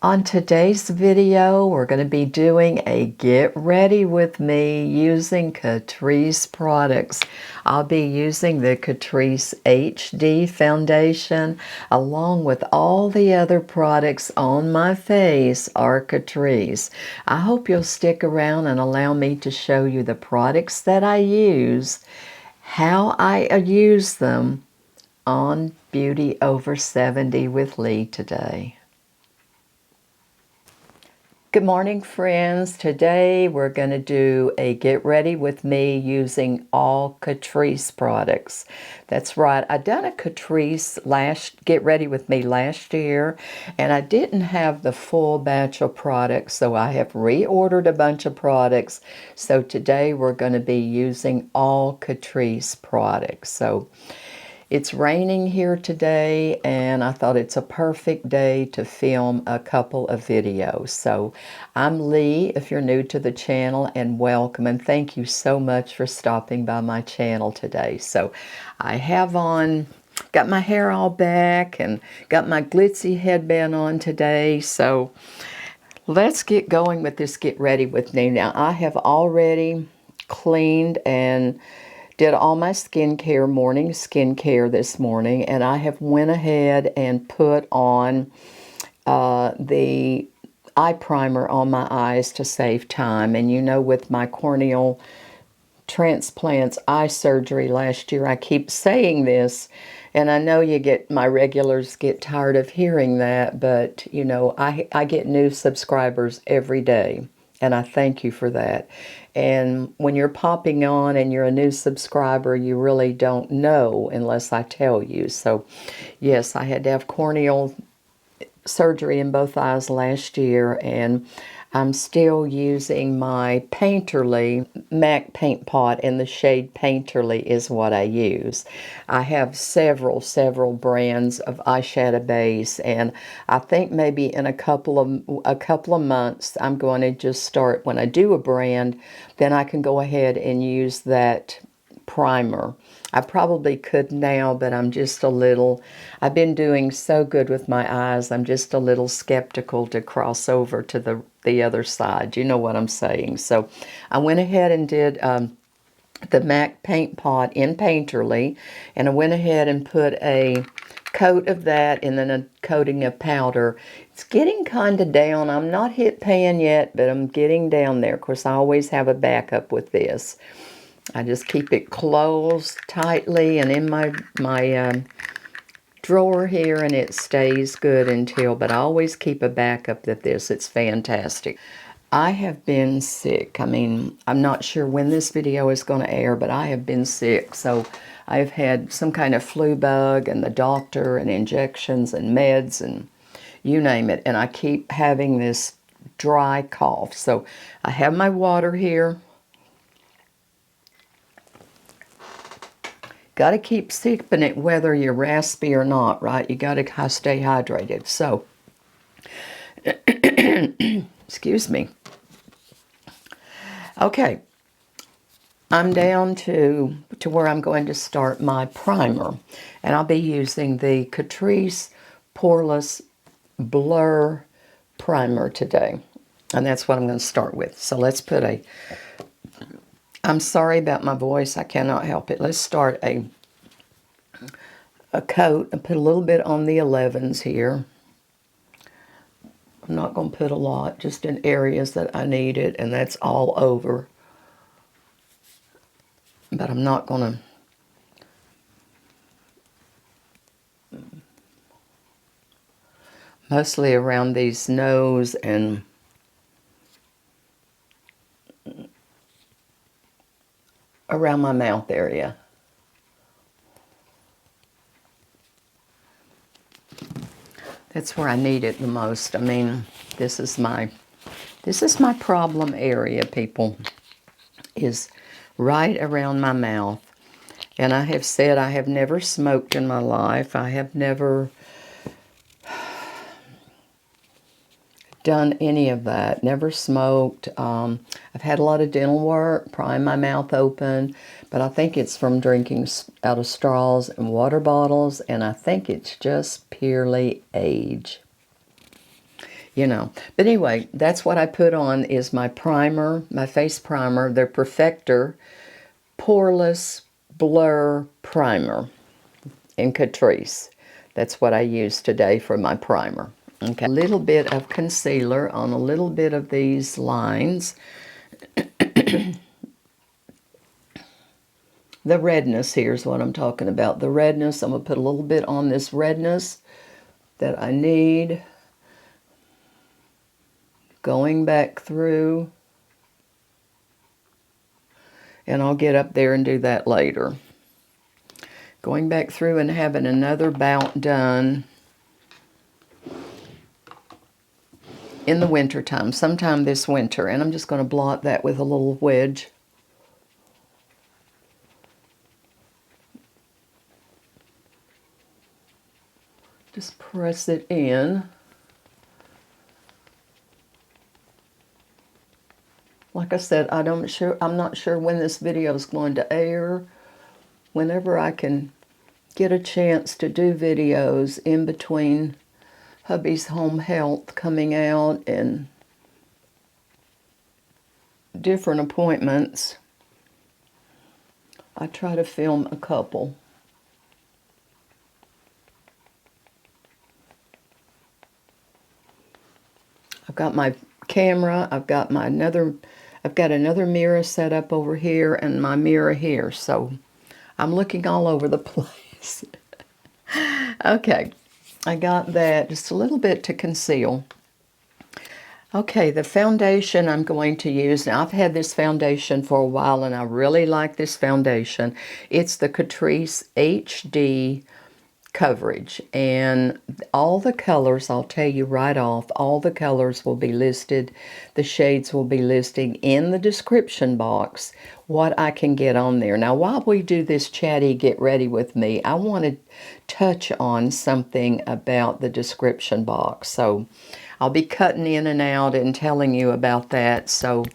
On today's video, we're going to be doing a get ready with me using Catrice products. I'll be using the Catrice HD foundation along with all the other products on my face are Catrice. I hope you'll stick around and allow me to show you the products that I use, how I use them on Beauty Over 70 with Lee today. Good morning, friends. Today we're going to do a get ready with me using all Catrice products. That's right. I done a Catrice get ready with me last year, and I didn't have the full batch of products, so I have reordered a bunch of products. So today we're going to be using all Catrice products. So it's raining here today, and I thought it's a perfect day to film a couple of videos. So I'm Lee, if you're new to the channel, and welcome, and thank you so much for stopping by my channel today. So I have on, got my hair all back and got my glitzy headband on today. So let's get going with this get ready with me. Now I have already cleaned and did all my morning skincare this morning, and I have went ahead and put on the eye primer on my eyes to save time. And you know, with my corneal transplants eye surgery last year, I keep saying this, and I know my regulars get tired of hearing that, but you know, I get new subscribers every day, and I thank you for that. And when you're popping on and you're a new subscriber, you really don't know unless I tell you. So yes, I had to have corneal surgery in both eyes last year, and I'm still using my Painterly MAC paint pot, and the shade Painterly is what I use. I have several brands of eyeshadow base, and I think maybe in a couple of months I'm going to just start, when I do a brand, then I can go ahead and use that primer. I probably could now, but I'm just a little, I've been doing so good with my eyes, I'm just a little skeptical to cross over to the other side. You know what I'm saying. So I went ahead and did the MAC paint pot in Painterly, and I went ahead and put a coat of that and then a coating of powder. It's getting kind of down. I'm not hit pan yet, but I'm getting down there. Of course, I always have a backup with this. I just keep it closed tightly and in my drawer here, and it stays good until, but I always keep a backup of this. It's fantastic. I have been sick. I mean, I'm not sure when this video is going to air, but I have been sick. So I've had some kind of flu bug, and the doctor, and injections and meds and you name it. And I keep having this dry cough. So I have my water here. Got to keep sipping it whether you're raspy or not, right? You got to stay hydrated. So, excuse me. Okay, I'm down to where I'm going to start my primer. And I'll be using the Catrice Poreless Blur Primer today. And that's what I'm going to start with. So let's put I'm sorry about my voice. I cannot help it. Let's start a coat and put a little bit on the 11s here. I'm not going to put a lot, just in areas that I need it, and that's all over. But I'm not going to... Mostly around these nose and around my mouth area. That's where I need it the most. I mean, this is my problem area, people, is right around my mouth. And I have said I have never smoked in my life. I have never done any of that. Never smoked. I've had a lot of dental work, prying my mouth open, but I think it's from drinking out of straws and water bottles, and I think it's just purely age. you know. But anyway, that's what I put on is my primer, my face primer, the Perfector Poreless Blur Primer in Catrice. That's what I use today for my primer. Okay, a little bit of concealer on a little bit of these lines. The redness here is what I'm talking about. The redness, I'm going to put a little bit on this redness that I need. Going back through. And I'll get up there and do that later. Going back through and having another bout done in the winter time, sometime this winter. And I'm just going to blot that with a little wedge. Just press it in. Like I said, I'm not sure when this video is going to air. Whenever I can get a chance to do videos in between hubby's home health coming out and different appointments, I try to film a couple. I've got my camera, I've got another mirror set up over here and my mirror here, so I'm looking all over the place. Okay, I got that, just a little bit to conceal. Okay, the foundation I'm going to use, now I've had this foundation for a while and I really like this foundation. It's the Catrice HD Coverage, and all the colors, I'll tell you right off, all the colors will be listed, the shades will be listed in the description box, what I can get on there. Now while we do this chatty get ready with me, I want to touch on something about the description box. So I'll be cutting in and out and telling you about that, so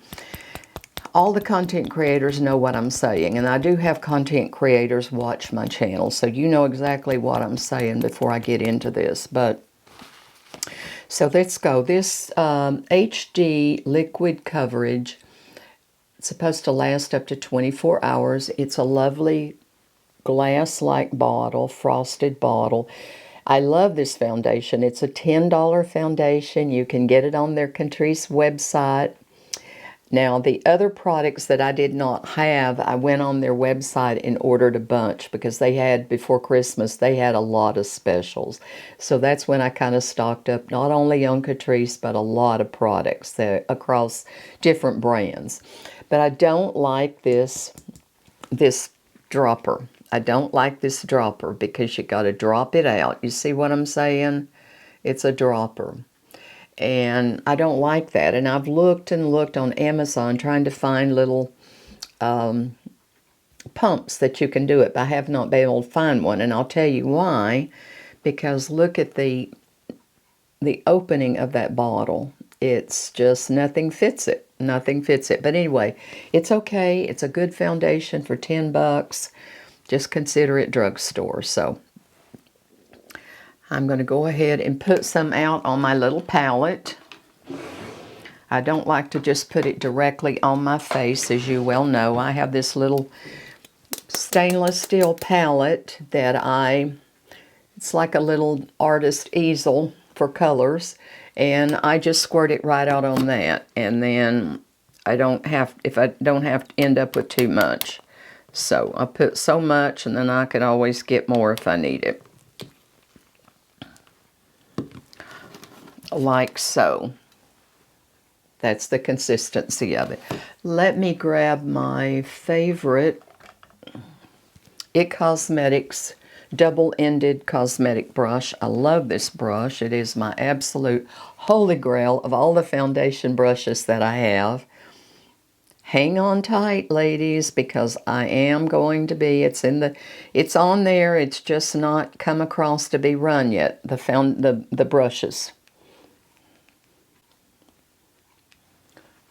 all the content creators know what I'm saying, and I do have content creators watch my channel, so you know exactly what I'm saying before I get into this. But so let's go. This HD liquid coverage, it's supposed to last up to 24 hours. It's a lovely glass-like bottle, frosted bottle. I love this foundation. It's a $10 foundation. You can get it on their Catrice website. Now, the other products that I did not have, I went on their website and ordered a bunch because they had, before Christmas, they had a lot of specials. So that's when I kind of stocked up, not only on Catrice, but a lot of products across different brands. But I don't like this dropper. I don't like this dropper because you got to drop it out. You see what I'm saying? It's a dropper. And I don't like that. And I've looked and looked on Amazon trying to find little pumps that you can do it, but I have not been able to find one. And I'll tell you why. Because look at the opening of that bottle. It's just, nothing fits it. Nothing fits it. But anyway, it's okay. It's a good foundation for 10 bucks. Just consider it drugstore. So I'm going to go ahead and put some out on my little palette. I don't like to just put it directly on my face, as you well know. I have this little stainless steel palette that it's like a little artist easel for colors, and I just squirt it right out on that, and then I don't have to end up with too much. So I put so much, and then I can always get more if I need it. Like so. That's the consistency of it. Let me grab my favorite IT Cosmetics double-ended cosmetic brush. I love this brush. It is my absolute holy grail of all the foundation brushes that I have. Hang on tight, ladies, because I am going to be, it's on there, it's just not come across to be run yet, the brushes.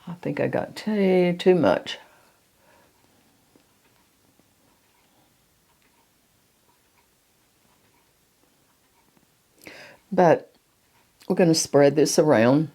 I think I got too much. But we're going to spread this around.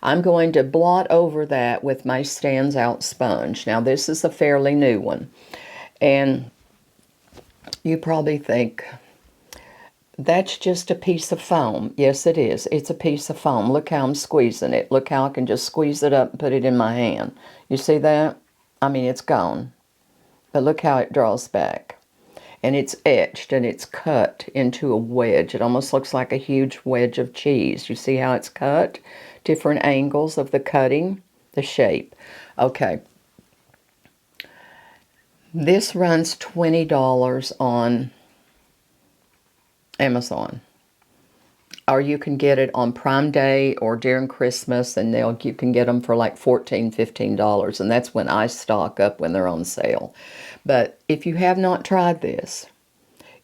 I'm going to blot over that with my Stands Out sponge. Now this is a fairly new one, and you probably think, that's just a piece of foam. Yes, it is. It's a piece of foam. Look how I'm squeezing it. Look how I can just squeeze it up and put it in my hand. You see that? I mean, it's gone. But look how it draws back. And it's etched and it's cut into a wedge. It almost looks like a huge wedge of cheese. You see how it's cut? Different angles of the cutting, the shape. Okay. This runs $20 on Amazon. Or you can get it on Prime Day or during Christmas, and you can get them for like $14, $15. And that's when I stock up when they're on sale. But if you have not tried this,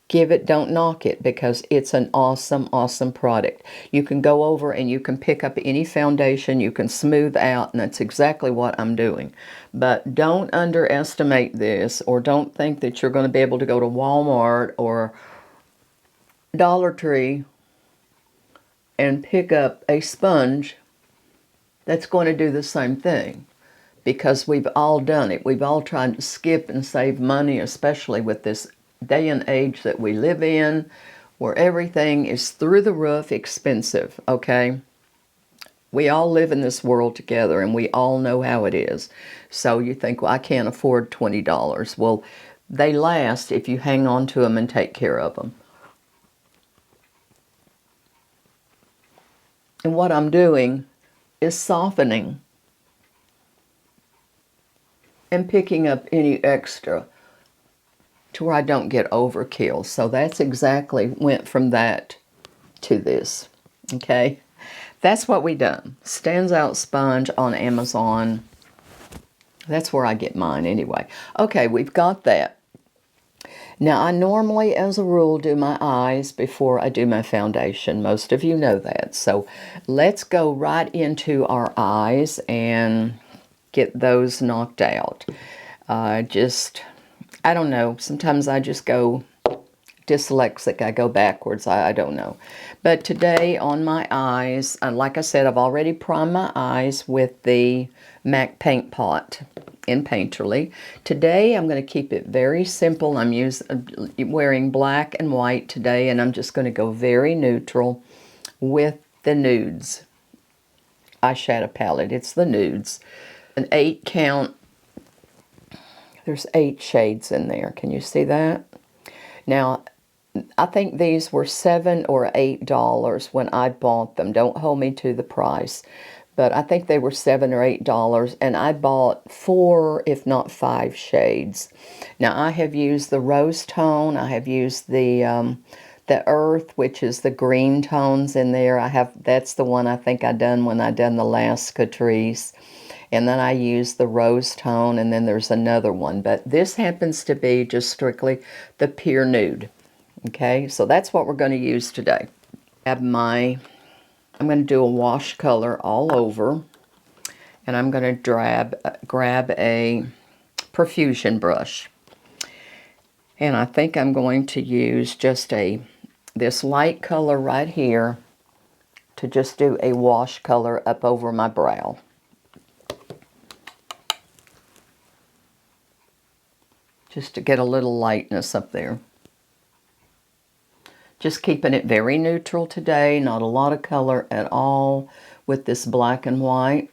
don't knock it, because it's an awesome, awesome product. You can go over and you can pick up any foundation, you can smooth out, and that's exactly what I'm doing. But don't underestimate this, or don't think that you're going to be able to go to Walmart or Dollar Tree and pick up a sponge that's going to do the same thing. Because we've all done it. We've all tried to skip and save money, especially with this day and age that we live in, where everything is through the roof expensive, okay? We all live in this world together, and we all know how it is. So you think, well, I can't afford $20. Well, they last if you hang on to them and take care of them. And what I'm doing is softening and picking up any extra to where I don't get overkill. So that's exactly went from that to this. Okay, that's what we done. Stands Out sponge on Amazon. That's where I get mine anyway. Okay, we've got that. Now I normally, as a rule, do my eyes before I do my foundation. Most of you know that. So let's go right into our eyes and get those knocked out. I don't know. Sometimes I just go dyslexic. I go backwards. I don't know. But today on my eyes, like I said, I've already primed my eyes with the MAC Paint Pot in Painterly. Today I'm going to keep it very simple. I'm wearing black and white today, and I'm just going to go very neutral with the Nudes eyeshadow palette. It's the Nudes. An 8 count. There's 8 shades in there. Can you see that? Now, I think these were $7 or $8 when I bought them. Don't hold me to the price. But I think they were $7 or $8, and I bought 4, if not 5 shades. Now, I have used the rose tone. I have used the earth, which is the green tones in there. That's the one I think I done when I done the last Catrice. And then I use the rose tone, and then there's another one. But this happens to be just strictly the Pure Nude. Okay, so that's what we're going to use today. I'm going to do a wash color all over. And I'm going to grab a perfusion brush. And I think I'm going to use just this light color right here to just do a wash color up over my brow. Just to get a little lightness up there. Just keeping it very neutral today, not a lot of color at all with this black and white.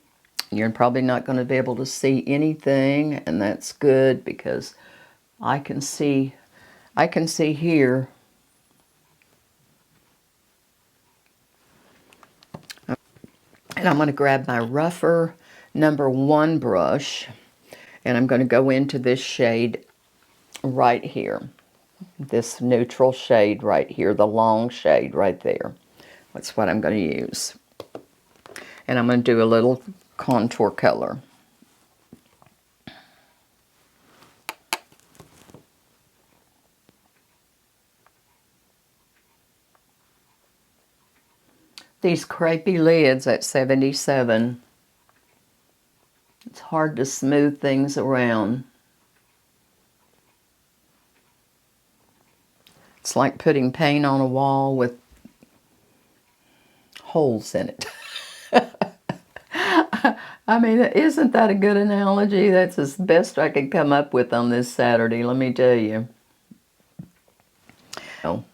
You're probably not going to be able to see anything, and that's good because I can see here. And I'm going to grab my rougher #1 brush, and I'm going to go into this shade right here, this neutral shade right here, the long shade right there. That's what I'm going to use. And I'm going to do a little contour color. These crepey lids at 77. It's hard to smooth things around. It's like putting paint on a wall with holes in it. I mean, isn't that a good analogy? That's the best I could come up with on this Saturday, let me tell you. Oh,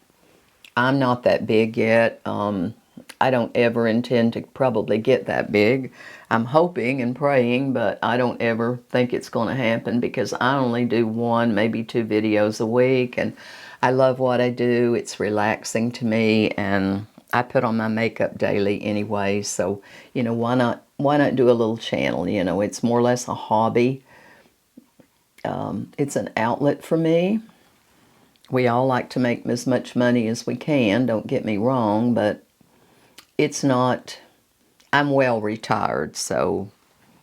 I'm not that big yet. I don't ever intend to probably get that big. I'm hoping and praying, but I don't ever think it's going to happen because I only do 1, maybe 2 videos a week, and I love what I do. It's relaxing to me, and I put on my makeup daily anyway, so, you know, why not do a little channel? You know, it's more or less a hobby. It's an outlet for me. We all like to make as much money as we can, don't get me wrong, but it's not, I'm well retired, so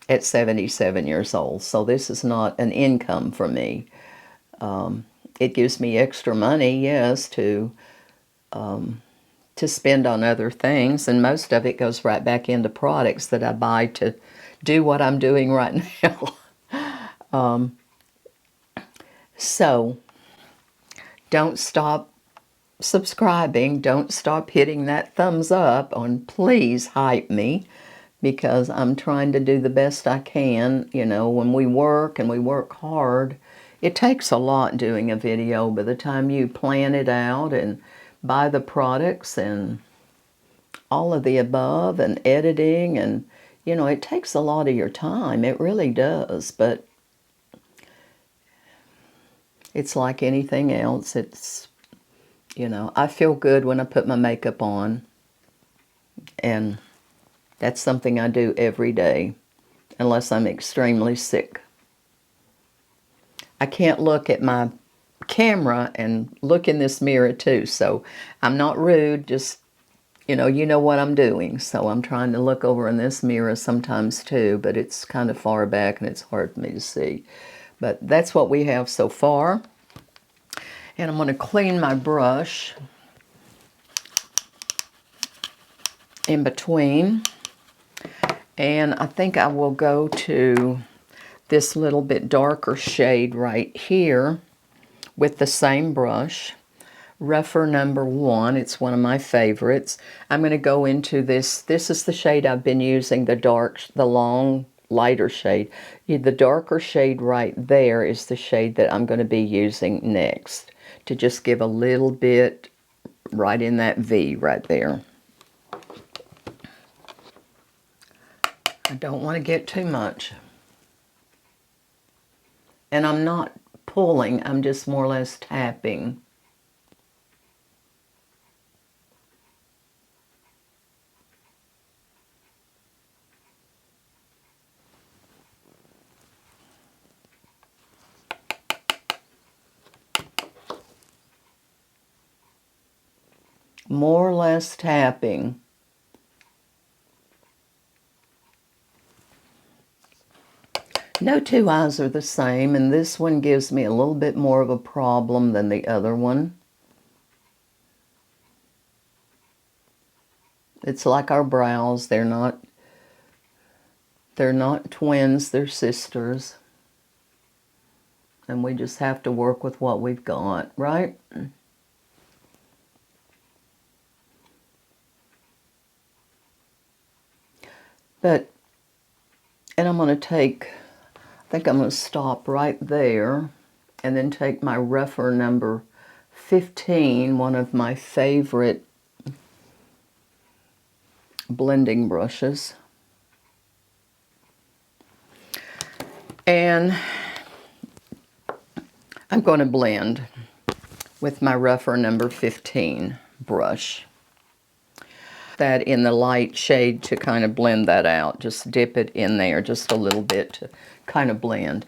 at 77 years old, so this is not an income for me. It gives me extra money, yes, to spend on other things, and most of it goes right back into products that I buy to do what I'm doing right now. So, don't stop subscribing. Don't stop hitting that thumbs up on please hype me, because I'm trying to do the best I can. You know, when we work and we work hard, it takes a lot doing a video. By the time you plan it out and buy the products and all of the above and editing, and you know, it takes a lot of your time. It really does. But it's like anything else. It's, you know, I feel good when I put my makeup on, and that's something I do every day, unless I'm extremely sick. I can't look at my camera and look in this mirror too, so I'm not rude, just, you know what I'm doing. So I'm trying to look over in this mirror sometimes too, but it's kind of far back and it's hard for me to see. But that's what we have so far. And I'm going to clean my brush in between. And I think I will go to this little bit darker shade right here with the same brush. Rougher number 1. It's one of my favorites. I'm going to go into this. This is the shade I've been using, the long, lighter shade. The darker shade right there is the shade that I'm going to be using next, to just give a little bit right in that V right there. I don't want to get too much. And I'm not pulling, I'm just more or less tapping. More or less tapping. No two eyes are the same, and this one gives me a little bit more of a problem than the other one. It's like our brows. They're not twins, they're sisters. And we just have to work with what we've got, right? But, and I'm going to take, I think I'm going to stop right there and then take my rougher number 15, one of my favorite blending brushes. And I'm going to blend with my rougher number 15 brush. That in the light shade to kind of blend that out. Just dip it in there just a little bit to kind of blend.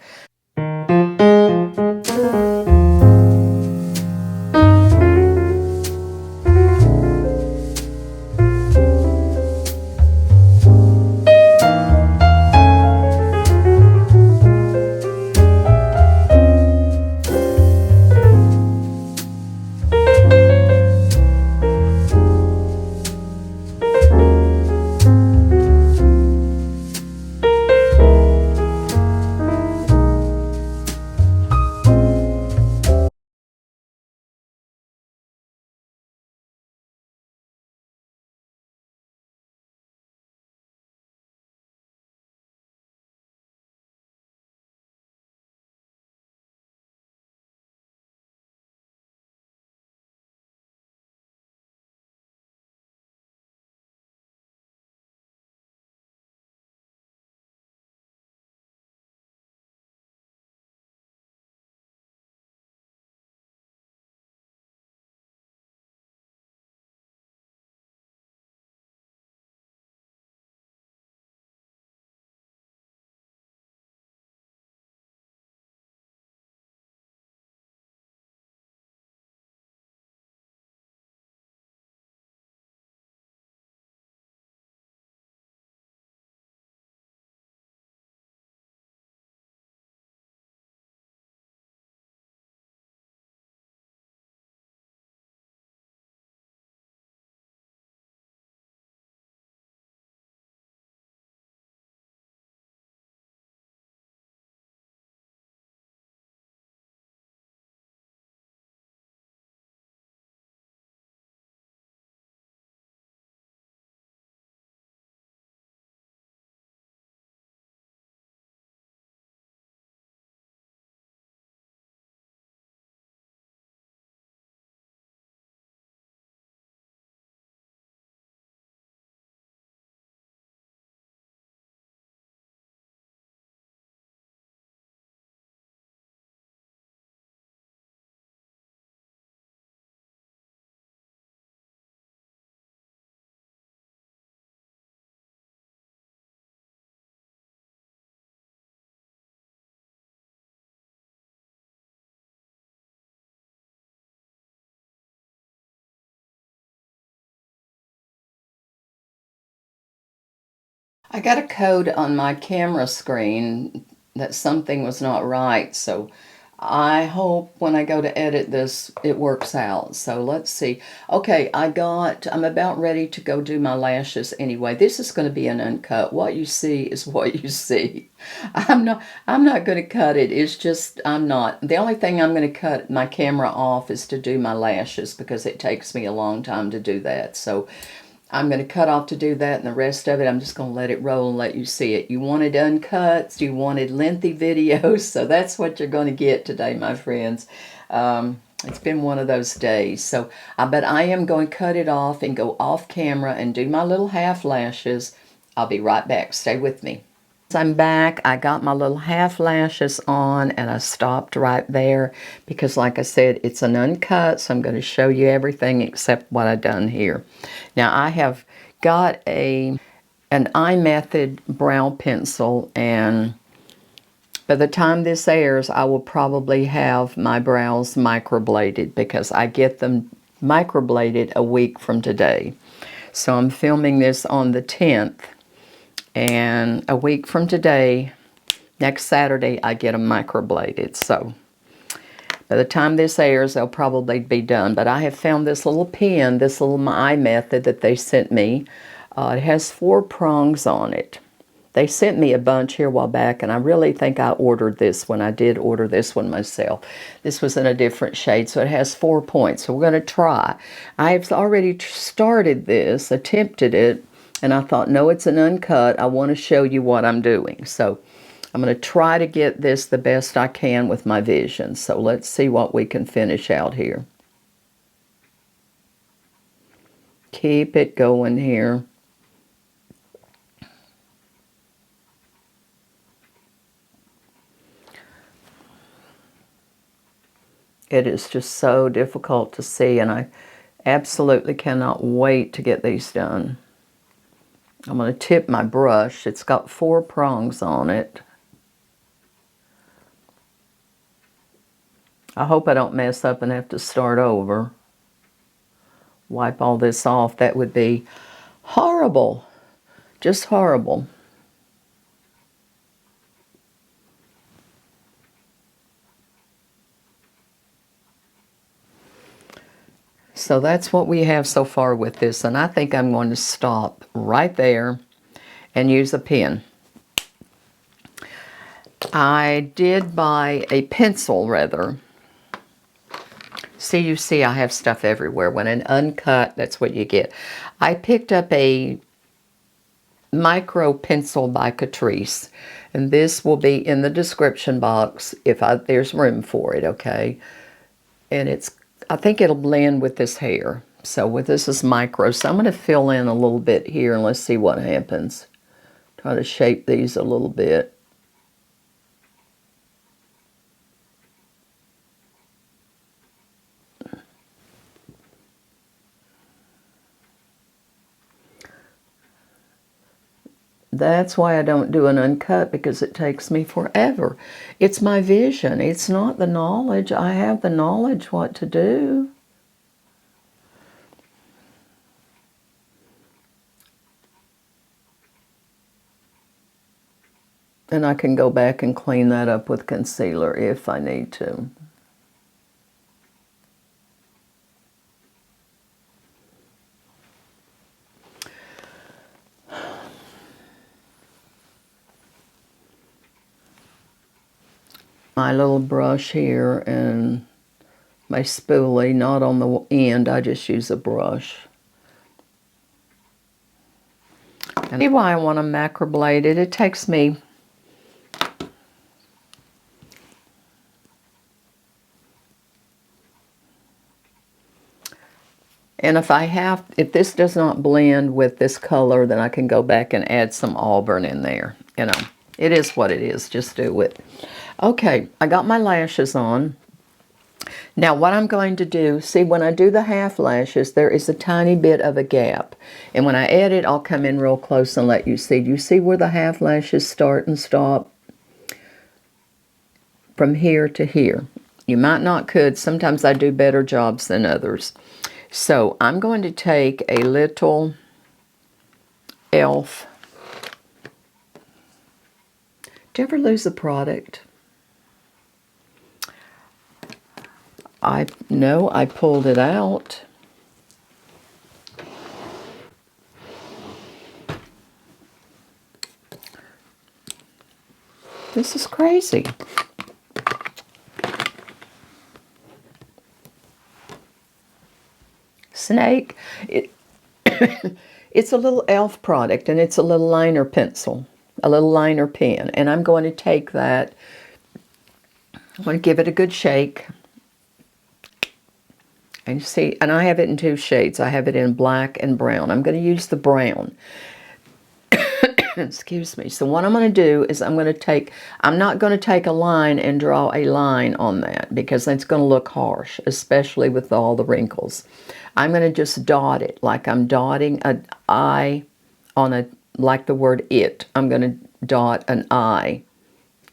I got a code on my camera screen that something was not right, so I hope when I go to edit this, it works out. So let's see. Okay, I'm about ready to go do my lashes anyway. This is going to be an uncut. What you see is what you see. I'm not going to cut it. It's just, I'm not. The only thing I'm going to cut my camera off is to do my lashes because it takes me a long time to do that. So I'm going to cut off to do that, and the rest of it, I'm just going to let it roll and let you see it. You wanted uncuts, you wanted lengthy videos, so that's what you're going to get today, my friends. It's been one of those days. So, but I am going to cut it off and go off camera and do my little half lashes. I'll be right back. Stay with me. I'm back. I got my little half lashes on and I stopped right there because like I said, it's an uncut, so I'm going to show you everything except what I've done here. Now I have got an eye method brow pencil, and by the time this airs I will probably have my brows microbladed because I get them microbladed a week from today. So I'm filming this on the 10th. And a week from today, next Saturday, I get them microbladed. So by the time this airs, they'll probably be done. But I have found this little pen, this little eye method that they sent me. It has 4 prongs on it. They sent me a bunch here a while back, and I really think I ordered this one. I did order this one myself. This was in a different shade, so it has 4 points. So we're going to try. I've already started this, attempted it. And I thought, no, it's an uncut. I want to show you what I'm doing. So I'm going to try to get this the best I can with my vision. So let's see what we can finish out here. Keep it going here. It is just so difficult to see, and I absolutely cannot wait to get these done. I'm going to tip my brush. It's got 4 prongs on it. I hope I don't mess up and have to start over. Wipe all this off. That would be horrible. Just horrible. So that's what we have so far with this, and I think I'm going to stop right there and use a pen. I did buy a pencil, rather. See, you see I have stuff everywhere. When an uncut, that's what you get. I picked up a micro pencil by Catrice, and this will be in the description box if there's room for it, okay? And I think it'll blend with this hair. So this is micro. So I'm going to fill in a little bit here and let's see what happens. Try to shape these a little bit. That's why I don't do an uncut, because it takes me forever. It's my vision. It's not the knowledge. I have the knowledge what to do. And I can go back and clean that up with concealer if I need to. My little brush here and my spoolie, not on the end, I just use a brush. And see why I want to macroblade it. It takes me and if this does not blend with this color, then I can go back and add some auburn in there. You know, it is what it is. Just do it. Okay, I got my lashes on. Now what I'm going to do, see when I do the half lashes, there is a tiny bit of a gap. And when I edit, I'll come in real close and let you see. Do you see where the half lashes start and stop? From here to here. You might not could. Sometimes I do better jobs than others. So I'm going to take a little e.l.f. Do you ever lose a product? No, I pulled it out. This is crazy. Snake. It's a little e.l.f. product, and it's a little liner pencil, a little liner pen. And I'm going to take that, I'm going to give it a good shake. And you see, and I have it in 2 shades. I have it in black and brown. I'm going to use the brown. Excuse me. So what I'm going to do is I'm not going to take a line and draw a line on that, because that's going to look harsh, especially with all the wrinkles. I'm going to just dot it like I'm dotting an I on like the word it. I'm going to dot an I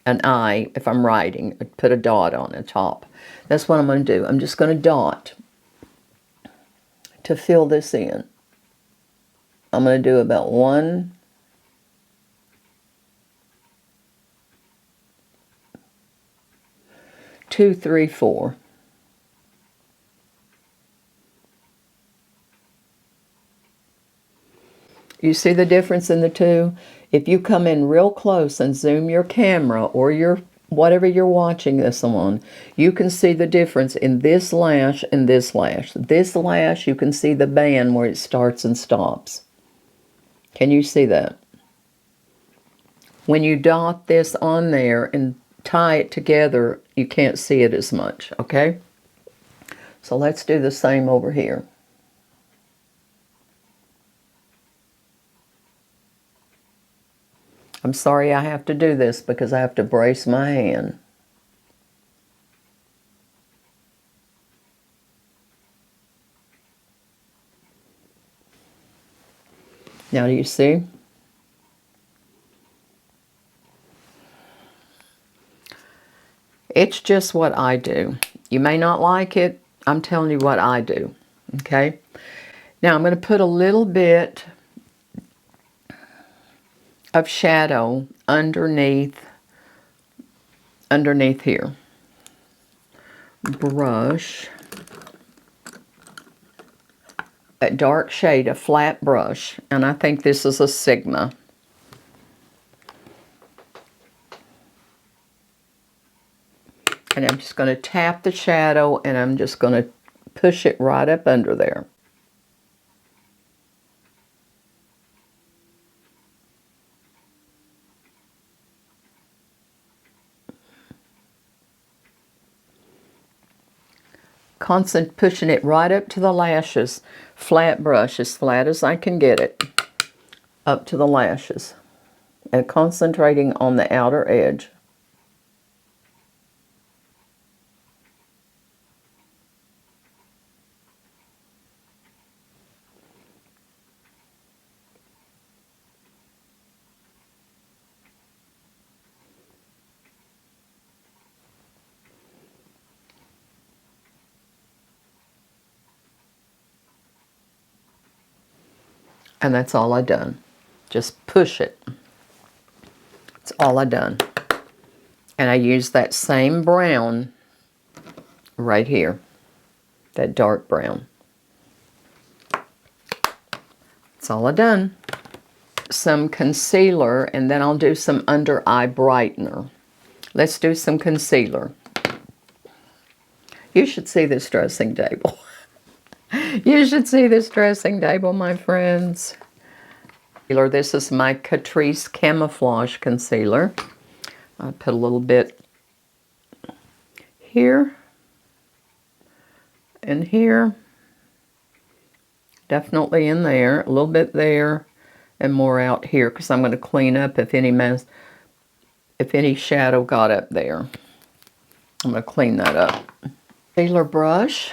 if I'm writing, put a dot on the top. That's what I'm going to do. I'm just going to dot to fill this in. I'm going to do about 1, 2, 3, 4. You see the difference in the two? If you come in real close and zoom your camera or your whatever you're watching this on, you can see the difference in this lash and this lash. This lash, you can see the band where it starts and stops. Can you see that? When you dot this on there and tie it together, you can't see it as much, okay? So let's do the same over here. I'm sorry I have to do this because I have to brace my hand. Now do you see? It's just what I do. You may not like it. I'm telling you what I do, okay? Now I'm going to put a little bit of shadow underneath here. Brush, a dark shade, a flat brush, and I think this is a Sigma. And I'm just going to tap the shadow, and I'm just going to push it right up under there. Constant pushing it right up to the lashes. Flat brush, as flat as I can get it, up to the lashes. And concentrating on the outer edge. And that's all I done. Just push it. That's all I done. And I used that same brown right here. That dark brown. That's all I done. Some concealer, and then I'll do some under eye brightener. Let's do some concealer. You should see this dressing table. You should see this dressing table, my friends. This is my Catrice Camouflage Concealer. I put a little bit here and here. Definitely in there. A little bit there and more out here, because I'm going to clean up if any shadow got up there. I'm going to clean that up. Concealer brush.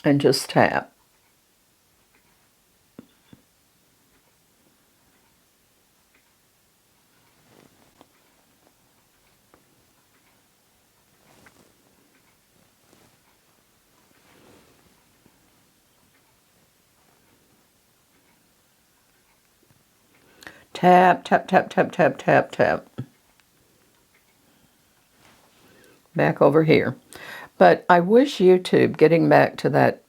And just tap. Tap, tap, tap, tap, tap, tap, tap. Back over here. But I wish YouTube, getting back to that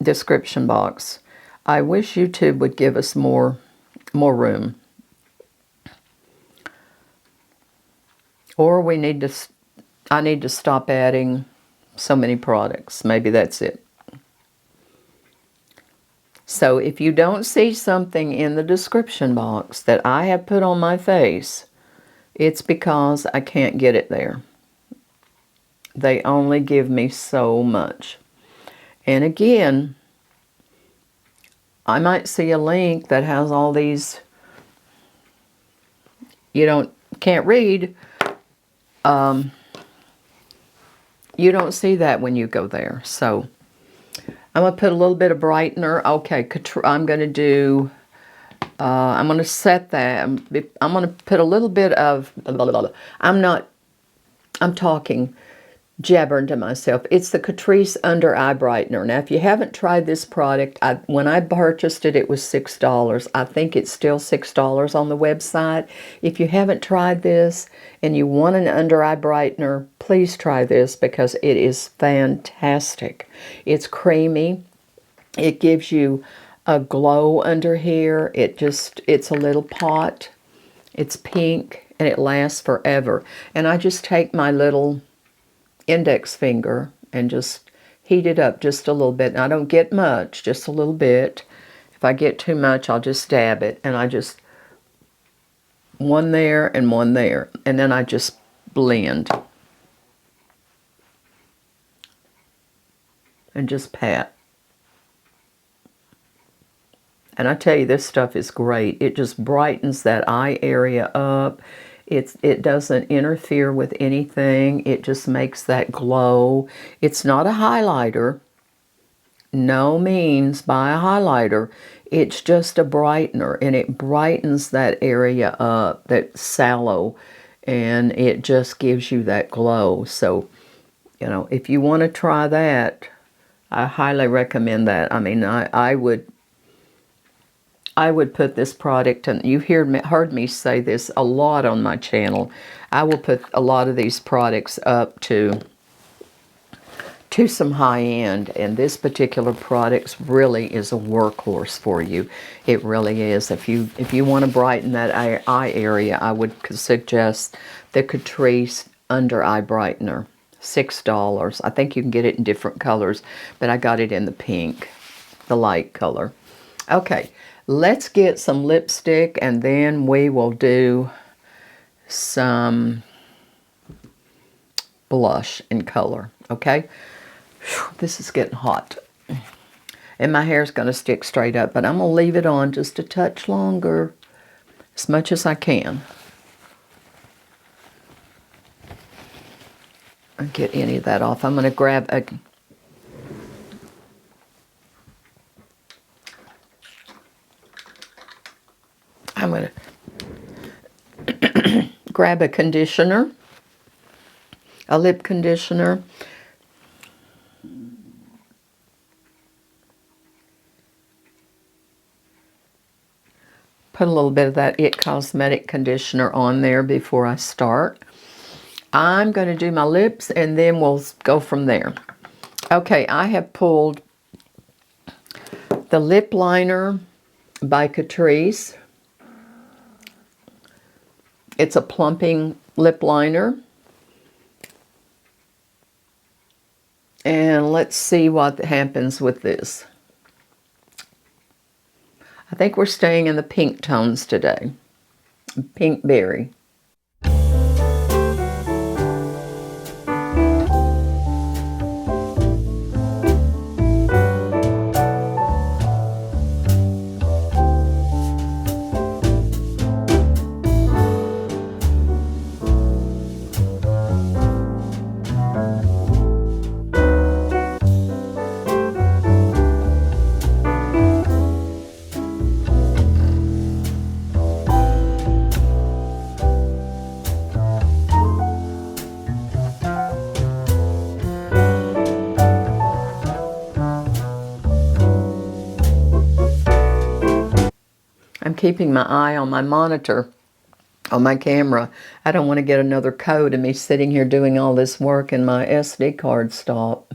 description box, I wish YouTube would give us more room. Or I need to stop adding so many products. Maybe that's it. So if you don't see something in the description box that I have put on my face, it's because I can't get it there. They only give me so much. And again, I might see a link that has all these, can't read. You don't see that when you go there. So I'm going to put a little bit of brightener. Okay, I'm going to do, I'm going to set that. I'm going to put a little bit of, I'm talking, jabbering to myself. It's the Catrice Under Eye Brightener. Now, if you haven't tried this product, when I purchased it, it was $6. I think it's still $6 on the website. If you haven't tried this and you want an under eye brightener, please try this because it is fantastic. It's creamy. It gives you a glow under here. It's a little pot. It's pink and it lasts forever. And I just take my little index finger and just heat it up just a little bit. And I don't get much, just a little bit. If I get too much, I'll just dab it. And I just, one there and one there. And then I just blend. And just pat. And I tell you, this stuff is great. It just brightens that eye area up. It doesn't interfere with anything. It just makes that glow. It's not a highlighter. No means by a highlighter. It's just a brightener. And it brightens that area up, that sallow. And it just gives you that glow. So, if you want to try that, I highly recommend that. I mean, I would put this product, and you've heard me say this a lot on my channel. I will put a lot of these products up to some high end, and this particular product really is a workhorse for you. It really is. If you want to brighten that eye area, I would suggest the Catrice Under Eye Brightener. $6. I think you can get it in different colors, but I got it in the pink, the light color. Okay. Let's get some lipstick and then we will do some blush and color, okay? Whew, this is getting hot. And my hair's going to stick straight up, but I'm going to leave it on just a touch longer, as much as I can. I'll get any of that off. I'm going to grab a... I'm going to grab a conditioner, a lip conditioner. Put a little bit of that IT Cosmetic conditioner on there before I start. I'm going to do my lips and then we'll go from there. Okay, I have pulled the lip liner by Catrice. It's a plumping lip liner. And let's see what happens with this. I think we're staying in the pink tones today. Pink berry. keeping my eye on my monitor, on my camera. I don't want to get another coat of me sitting here doing all this work and my SD card stop.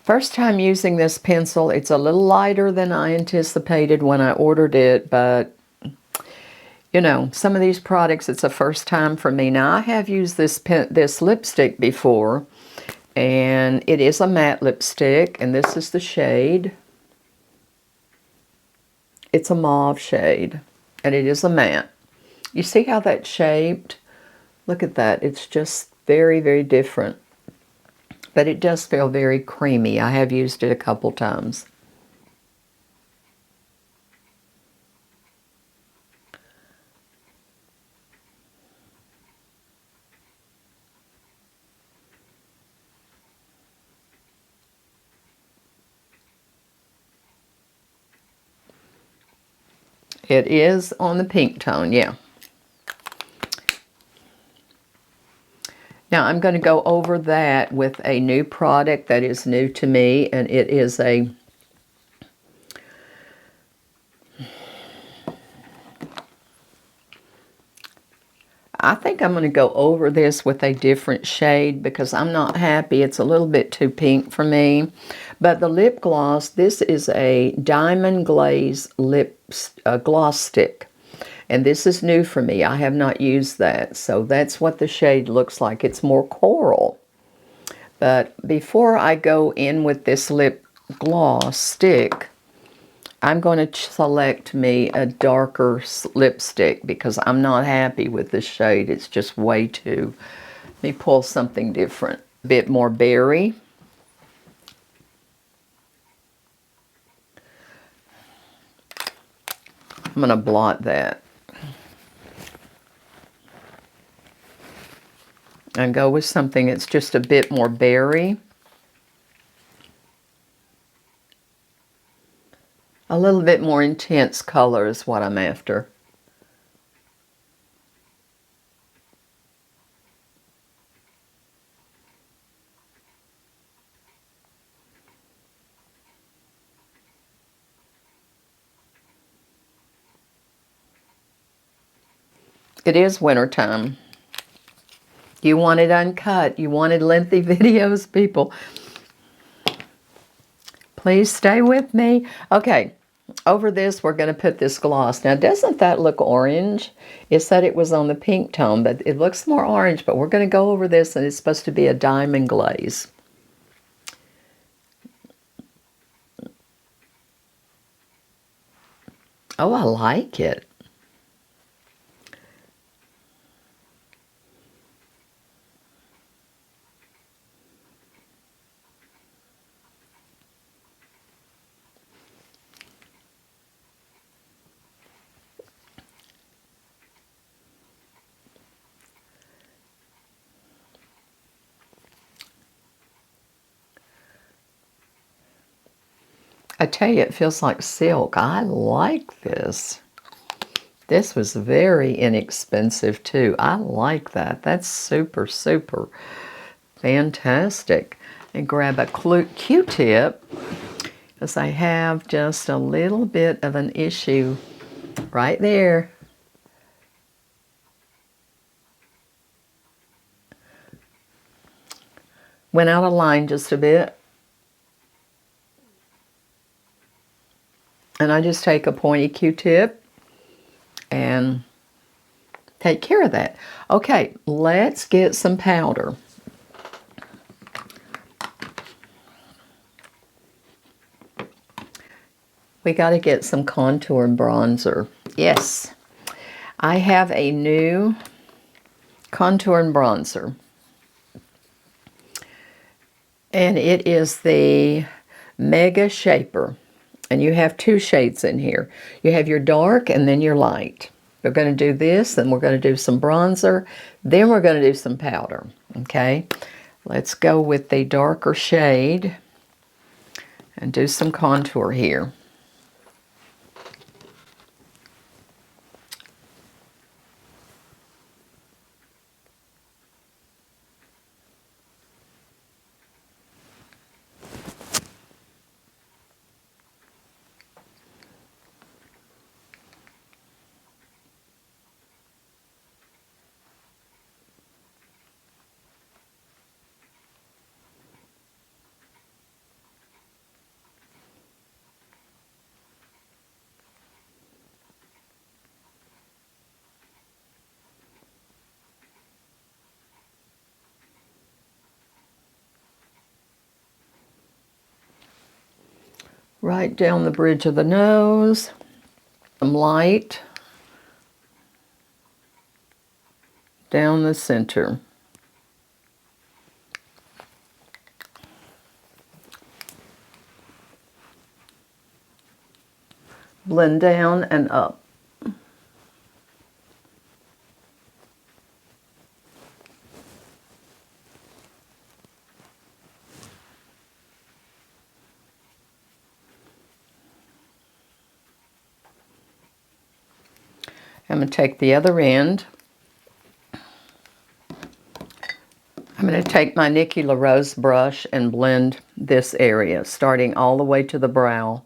First time using this pencil. It's a little lighter than I anticipated when I ordered it, but you know, some of these products, it's a first time for me. Now, I have used this lipstick before, and it is a matte lipstick, and this is the shade. It's a mauve shade, and it is a matte. You see how that's shaped? Look at that. It's just very, very different. But it does feel very creamy. I have used it a couple times. It is on the pink tone, yeah. Now I'm going to go over that with a new product that is new to me, and it is a I think I'm going to go over this with a different shade because I'm not happy. It's a little bit too pink for me. But the lip gloss, this is a diamond glaze lip gloss stick. And this is new for me. I have not used that. So that's what the shade looks like. It's more coral. But before I go in with this lip gloss stick, I'm going to select me a darker lipstick because I'm not happy with this shade. It's just way too. Let me pull something different. A bit more berry. I'm going to blot that. And go with something that's just a bit more berry. A little bit more intense color is what I'm after. It is wintertime. You wanted uncut. You wanted lengthy videos, people. Please stay with me. Okay, over this, we're going to put this gloss. Now, doesn't that look orange? It said it was on the pink tone, but it looks more orange. But we're going to go over this, and it's supposed to be a diamond glaze. Oh, I like it. I tell you, it feels like silk. I like this. This was very inexpensive too. I like that. That's super, super fantastic. And grab a Q-tip because I have just a little bit of an issue right there. Went out of line just a bit. And I just take a pointy Q-tip and take care of that. Okay, let's get some powder. We got to get some contour and bronzer. Yes, I have a new contour and bronzer. And it is the Mega Shaper. And you have two shades in here. You have your dark and then your light. We're going to do this, then we're going to do some bronzer, then we're going to do some powder. Okay, let's go with the darker shade and do some contour here. right down the bridge of the nose, some light down the center. Blend down and up. I'm going to take the other end. I'm going to take my Nikki LaRose brush and blend this area, starting all the way to the brow,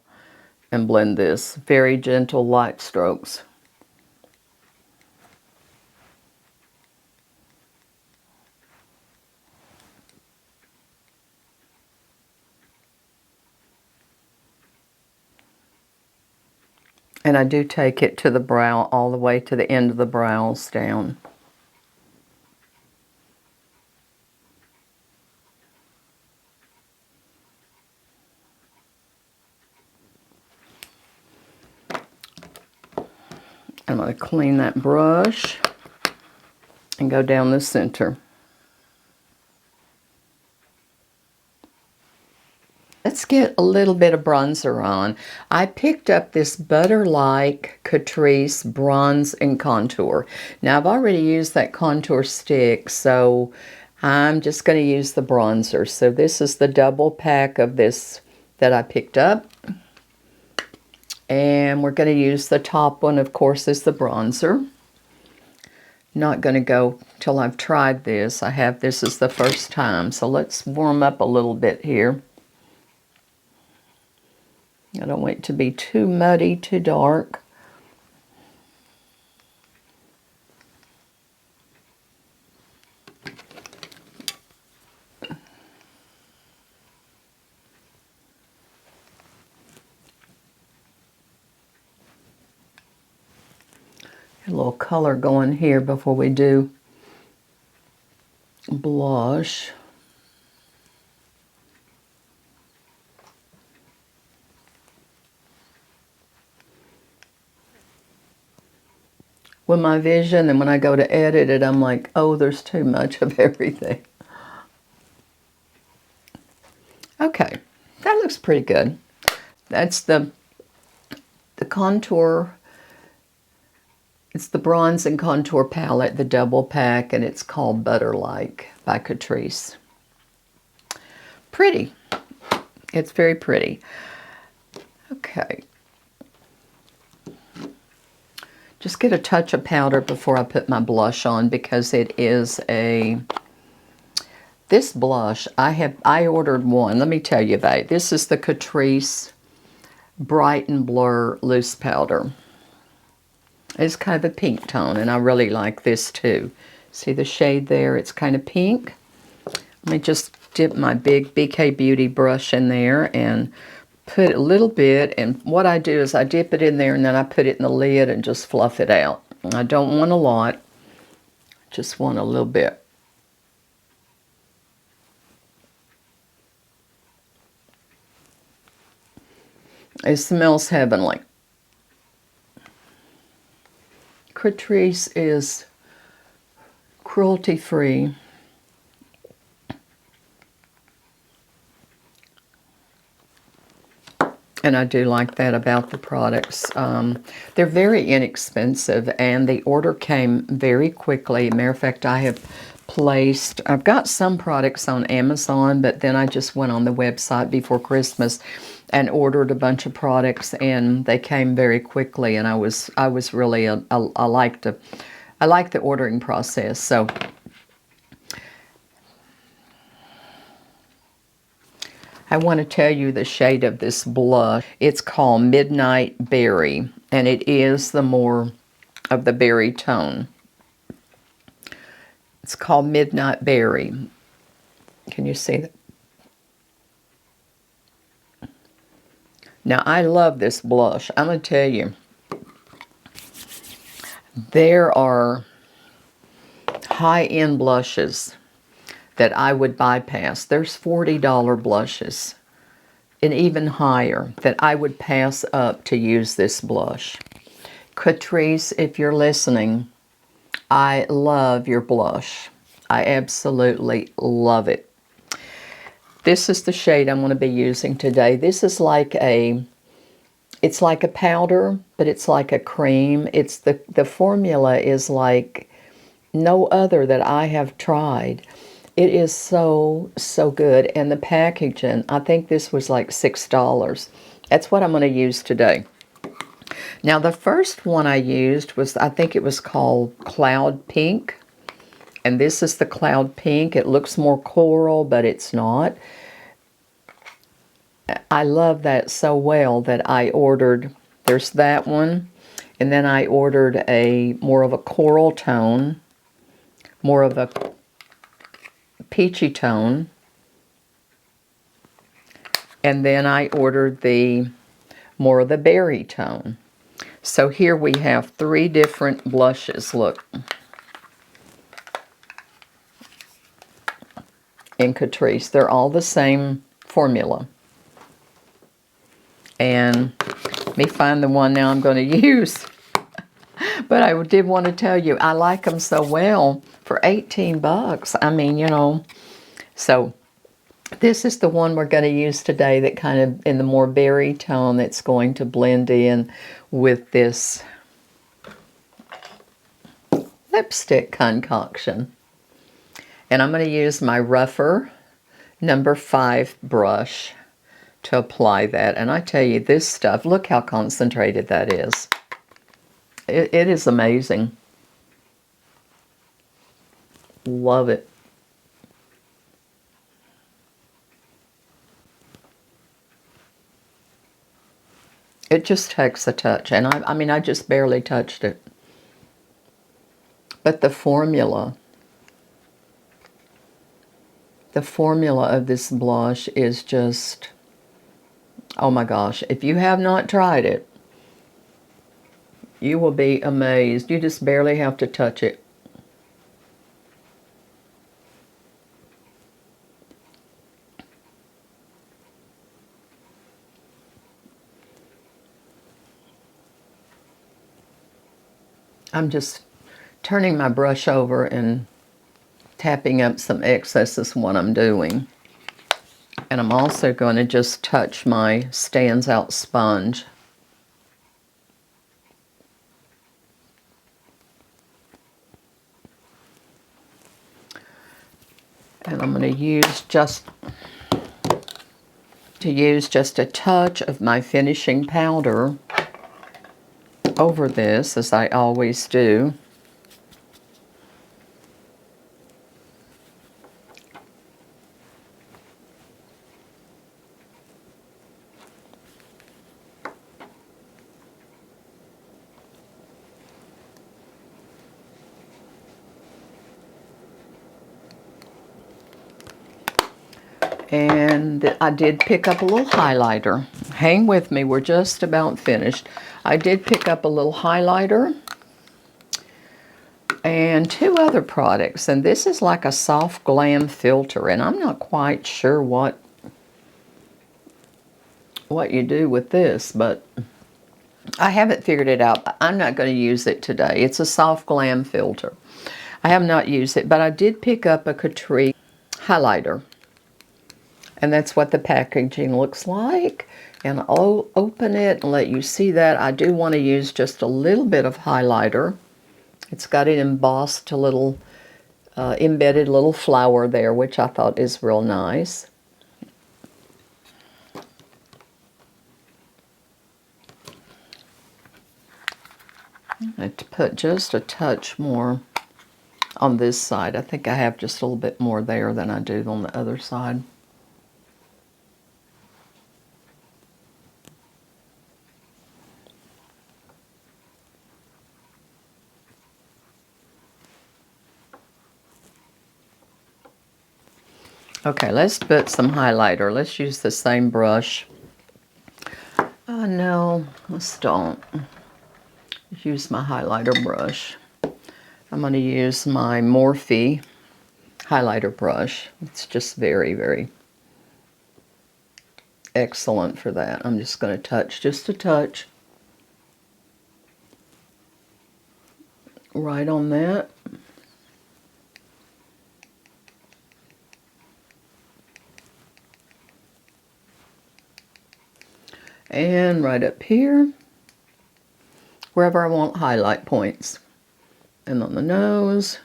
and blend this. Very gentle, light strokes. And I do take it to the brow, all the way to the end of the brows down. I'm going to clean that brush and go down the center. Let's get a little bit of bronzer on. I picked up this Butter-like Catrice Bronze and Contour. Now, I've already used that contour stick, so I'm just going to use the bronzer. So this is the double pack of this that I picked up. And we're going to use the top one, of course, as the bronzer. Not going to go till I've tried this. This is the first time, so let's warm up a little bit here. I don't want it to be too muddy, too dark. A little color going here before we do blush. With my vision, and when I go to edit it, I'm like, oh, there's too much of everything. Okay, that looks pretty good. That's the contour. It's the Bronze and Contour palette, the double pack, and it's called Butter-like by Catrice. Pretty. It's very pretty. Okay. Just get a touch of powder before I put my blush on, because it is this blush, I ordered one. Let me tell you about it. This is the Catrice Brighten Blur Loose Powder. It's kind of a pink tone, and I really like this too. See the shade there? It's kind of pink. Let me just dip my big BK Beauty brush in there and put a little bit, and what I do is I dip it in there and then I put it in the lid and just fluff it out. I don't want a lot, just want a little bit. It smells heavenly. Catrice is cruelty-free. And I do like that about the products. They're very inexpensive, and the order came very quickly. Matter of fact, I've got some products on Amazon, but then I just went on the website before Christmas and ordered a bunch of products, and they came very quickly, and I was really, I like the ordering process. So I want to tell you the shade of this blush. It's called Midnight Berry, and it is the more of the berry tone. It's called Midnight Berry. Can you see that? Now, I love this blush. I'm going to tell you, there are high-end blushes that I would bypass. There's $40 blushes and even higher, that I would pass up to use this blush. Catrice, if you're listening, I love your blush. I absolutely love it. This is the shade I'm going to be using today. This is like it's like a powder, but it's like a cream. It's the formula is like no other that I have tried. It is so, so good. And the packaging, I think this was like $6. That's what I'm going to use today. Now, the first one I used was, I think it was called Cloud Pink. And this is the Cloud Pink. It looks more coral, but it's not. I love that so well that I ordered, there's that one. And then I ordered a more of a coral tone, more of a peachy tone. And then I ordered the more of the berry tone. So here we have 3 different blushes, look. In Catrice. They're all the same formula. And let me find the one now I'm going to use. But I did want to tell you, I like them so well for 18 bucks. I mean, you know. So this is the one we're going to use today, that kind of in the more berry tone, that's going to blend in with this lipstick concoction. And I'm going to use my rougher number 5 brush to apply that. And I tell you, this stuff, look how concentrated that is. It is amazing. Love it. It just takes a touch. And I mean, I just barely touched it. But the formula of this blush is just, oh my gosh. If you have not tried it, you will be amazed. You just barely have to touch it. I'm just turning my brush over and tapping up some excess is what I'm doing. And I'm also going to just touch my Stands Out sponge. And I'm going to use just a touch of my finishing powder over this, as I always do. And I did pick up a little highlighter. Hang with me, we're just about finished. I did pick up a little highlighter and 2 other products. And this is like a soft glam filter. And I'm not quite sure what you do with this, but I haven't figured it out. I'm not going to use it today. It's a soft glam filter. I have not used it, but I did pick up a Catrice highlighter. And that's what the packaging looks like. And I'll open it and let you see that. I do want to use just a little bit of highlighter. It's got an embossed little, embedded little flower there, which I thought is real nice. I have to put just a touch more on this side. I think I have just a little bit more there than I do on the other side. Okay, let's put some highlighter. Let's use the same brush. Oh no, let's don't. Let's use my highlighter brush. I'm going to use my Morphe highlighter brush. It's just very, very excellent for that. I'm just going to touch, just a touch, right on that. And right up here, wherever I want highlight points. And on the nose.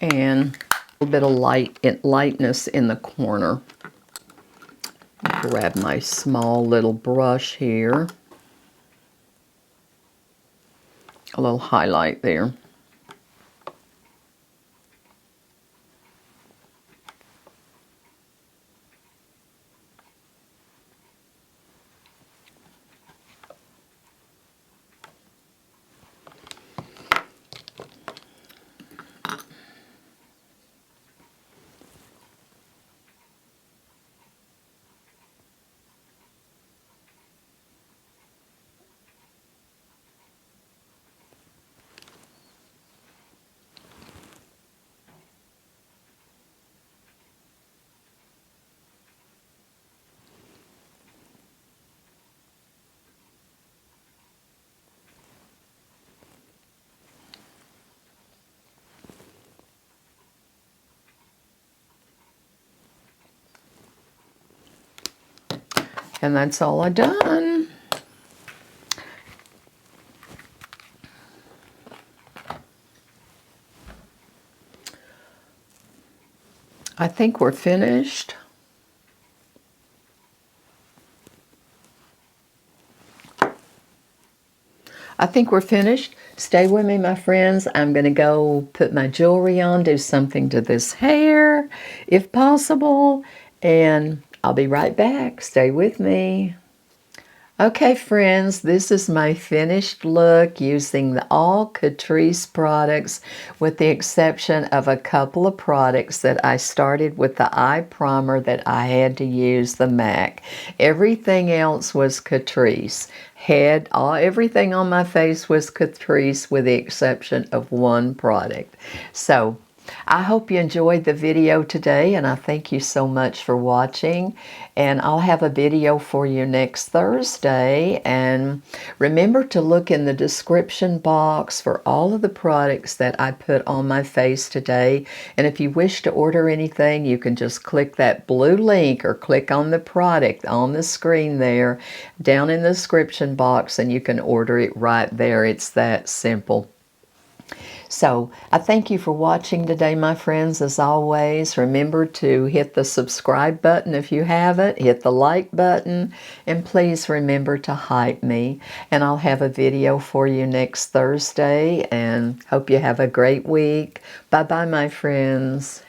And a little bit of lightness in the corner. Grab my small little brush here. A little highlight there. And that's all I done. I think we're finished. I think we're finished. Stay with me, my friends. I'm going to go put my jewelry on, do something to this hair, if possible, and I'll be right back. Stay with me. Okay, friends, this is my finished look using the all Catrice products, with the exception of a couple of products that I started with the eye primer that I had to use the MAC. Everything else was Catrice. Everything on my face was Catrice with the exception of one product. So I hope you enjoyed the video today, and I thank you so much for watching. And I'll have a video for you next Thursday. And remember to look in the description box for all of the products that I put on my face today. And if you wish to order anything, you can just click that blue link or click on the product on the screen there down in the description box, and you can order it right there. It's that simple. So I thank you for watching today, my friends. As always, remember to hit the subscribe button if you haven't, hit the like button, and please remember to hype me. And I'll have a video for you next Thursday, and hope you have a great week. Bye-bye, my friends.